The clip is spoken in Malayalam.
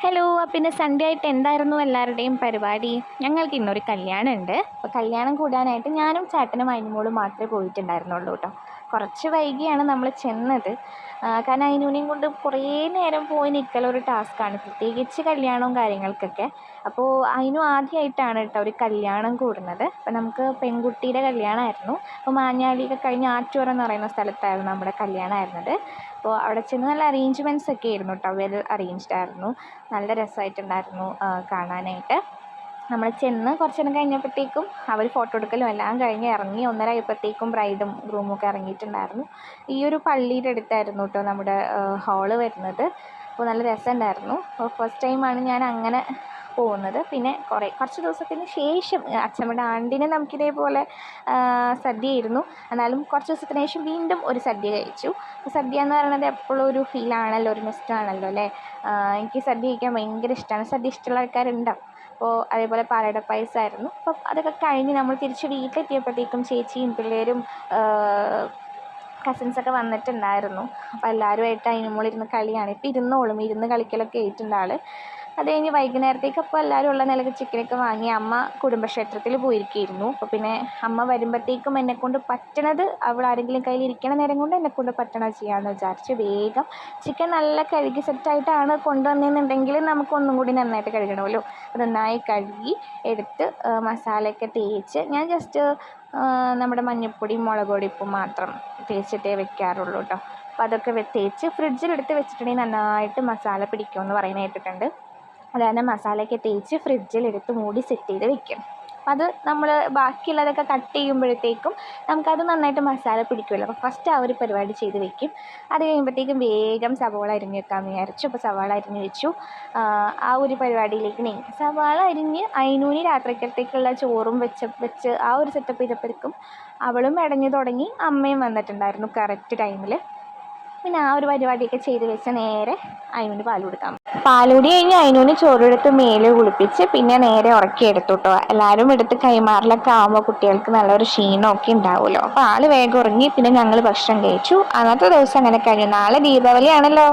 ഹലോ. പിന്നെ സൺഡേ ആയിട്ട് എന്തായിരുന്നു എല്ലാവരുടെയും പരിപാടി? ഞങ്ങൾക്ക് ഇന്നൊരു കല്യാണം ഉണ്ട്. അപ്പോൾ കല്യാണം കൂടാനായിട്ട് ഞാനും ചേട്ടനും അതിനുമോളും മാത്രമേ പോയിട്ടുണ്ടായിരുന്നുള്ളൂ കേട്ടോ. കുറച്ച് വൈകിയാണ് നമ്മൾ ചെന്നത്. കാരണം അതിനൂനെയും കൊണ്ട് കുറേ നേരം പോയി നിൽക്കലൊരു ടാസ്ക്കാണ്, പ്രത്യേകിച്ച് കല്യാണവും കാര്യങ്ങൾക്കൊക്കെ. അപ്പോൾ അതിനും ആദ്യമായിട്ടാണ് കേട്ടോ ഒരു കല്യാണം കൂടുന്നത്. അപ്പോൾ നമുക്ക് പെൺകുട്ടിയുടെ കല്യാണമായിരുന്നു. അപ്പോൾ മാഞ്ഞാലിയൊക്കെ കഴിഞ്ഞ് ആറ്റുപുറം എന്ന് പറയുന്ന സ്ഥലത്തായിരുന്നു നമ്മുടെ കല്യാണമായിരുന്നത്. അപ്പോൾ അവിടെ ചെന്ന് നല്ല അറേഞ്ച്മെൻറ്റ്സ് ഒക്കെ ആയിരുന്നു കേട്ടോ, വെൽ അറേഞ്ച്ഡ് ആയിരുന്നു. നല്ല രസമായിട്ടുണ്ടായിരുന്നു കാണാനായിട്ട്. നമ്മൾ ചെന്ന് കുറച്ച് നേരം കഴിഞ്ഞപ്പോഴത്തേക്കും അവർ ഫോട്ടോ എടുക്കലും എല്ലാം കഴിഞ്ഞ് ഇറങ്ങി 1:30 ആയപ്പോഴത്തേക്കും ബ്രൈഡും ഗ്രൂമും ഒക്കെ ഇറങ്ങിയിട്ടുണ്ടായിരുന്നു. ഈ ഒരു പള്ളിയുടെ അടുത്തായിരുന്നു കേട്ടോ നമ്മുടെ ഹാള് വരുന്നത്. അപ്പോൾ നല്ല രസമുണ്ടായിരുന്നു. അപ്പോൾ ഫസ്റ്റ് ടൈമാണ് ഞാൻ അങ്ങനെ പോകുന്നത്. പിന്നെ കുറച്ച് ദിവസത്തിന് ശേഷം അച്ഛമ്മയുടെ ആണ്ടിന് നമുക്കിതേപോലെ സദ്യയായിരുന്നു. എന്നാലും കുറച്ച് ദിവസത്തിന് ശേഷം വീണ്ടും ഒരു സദ്യ കഴിച്ചു. സദ്യ എന്ന് പറയുന്നത് എപ്പോഴും ഒരു ഫീലാണല്ലോ, ഒരു മിസ്റ്റാണല്ലോ അല്ലേ. എനിക്ക് സദ്യ കഴിക്കാൻ ഭയങ്കര ഇഷ്ടമാണ്. സദ്യ ഇഷ്ടമുള്ള ആൾക്കാരുണ്ടാവും. അപ്പോൾ അതേപോലെ പാലട പായസമായിരുന്നു. അപ്പം അതൊക്കെ കഴിഞ്ഞ് നമ്മൾ തിരിച്ച് വീട്ടിലെത്തിയപ്പോഴത്തേക്കും ചേച്ചിയും പിള്ളേരും കസിൻസൊക്കെ വന്നിട്ടുണ്ടായിരുന്നു. അപ്പോൾ എല്ലാവരുമായിട്ട് അതിനുമുള്ളിരുന്ന് കളിയാണ്. ഇപ്പോൾ ഇരുന്ന് കളിക്കലൊക്കെ ആയിട്ടുണ്ട് ആൾ. അത് കഴിഞ്ഞ് വൈകുന്നേരത്തേക്ക് അപ്പോൾ എല്ലാവരും ഉള്ള നിലക്ക് ചിക്കനൊക്കെ വാങ്ങി അമ്മ കുടുംബക്ഷേത്രത്തിൽ പോയിരിക്കുകയായിരുന്നു. അപ്പോൾ പിന്നെ അമ്മ വരുമ്പോഴത്തേക്കും എന്നെക്കൊണ്ട് പറ്റണത്, അവൾ ആരെങ്കിലും കയ്യിൽ ഇരിക്കണ നേരം കൊണ്ട് എന്നെക്കൊണ്ട് പറ്റണത് ചെയ്യാമെന്ന് വിചാരിച്ച് വേഗം ചിക്കൻ നല്ല കഴുകി സെറ്റായിട്ടാണ് കൊണ്ടുവന്നതെന്നുണ്ടെങ്കിൽ നമുക്കൊന്നും കൂടി നന്നായിട്ട് കഴുകണമല്ലോ. അത് നന്നായി കഴുകി എടുത്ത് മസാലയൊക്കെ തേച്ച്, ഞാൻ ജസ്റ്റ് നമ്മുടെ മഞ്ഞൾപ്പൊടിയും മുളക് പൊടിയും മാത്രം തേച്ചിട്ടേ വെക്കാറുള്ളൂ കേട്ടോ. അപ്പോൾ അതൊക്കെ തേച്ച് ഫ്രിഡ്ജിലെടുത്ത് വെച്ചിട്ടുണ്ടെങ്കിൽ നന്നായിട്ട് മസാല പിടിക്കുമെന്ന് പറയുന്നത് കേട്ടിട്ടുണ്ട്. അതായത് മസാലയൊക്കെ തേച്ച് ഫ്രിഡ്ജിലെടുത്ത് മൂടി സെറ്റ് ചെയ്ത് വെക്കും. അത് നമ്മൾ ബാക്കിയുള്ളതൊക്കെ കട്ട് ചെയ്യുമ്പോഴത്തേക്കും നമുക്കത് നന്നായിട്ട് മസാല പിടിക്കുമല്ലോ. അപ്പോൾ ഫസ്റ്റ് ആ ഒരു പരിപാടി ചെയ്ത് വെക്കും. അത് കഴിയുമ്പോഴത്തേക്കും വേഗം സവാള അരിഞ്ഞ് വെക്കാമെന്ന് വിചാരിച്ചു. അപ്പോൾ സവാള അരിഞ്ഞ് വെച്ചു. ആ ഒരു പരിപാടിയിലേക്ക് നീങ്ങി. സവാള അരിഞ്ഞ് അതിനൂനി രാത്രിക്കത്തേക്കുള്ള ചോറും വെച്ച് ആ ഒരു സെറ്റപ്പ് ചെയ്തപ്പോഴേക്കും അവളും ഇടഞ്ഞു തുടങ്ങി. അമ്മയും വന്നിട്ടുണ്ടായിരുന്നു കറക്റ്റ് ടൈമിൽ. പിന്നെ ആ ഒരു പരിപാടിയൊക്കെ ചെയ്ത് വെച്ച് നേരെ അതിനൂന് പാൽ കൊടുക്കാം. പാലുകൂടി കഴിഞ്ഞ് അതിനൂന് ചോറെടുത്ത് മേലെ കുളിപ്പിച്ച് പിന്നെ നേരെ ഉറക്കിയെടുത്തു കേട്ടോ. എല്ലാവരും എടുത്ത് കൈമാറലൊക്കെ ആകുമ്പോൾ കുട്ടികൾക്ക് നല്ലൊരു ക്ഷീണമൊക്കെ ഉണ്ടാവുമല്ലോ. അപ്പോൾ ആൾ വേഗം ഉറങ്ങി. പിന്നെ ഞങ്ങൾ ഭക്ഷണം കഴിച്ചു. അന്നത്തെ ദിവസം അങ്ങനെ കഴിഞ്ഞു. നാളെ ദീപാവലി ആണല്ലോ.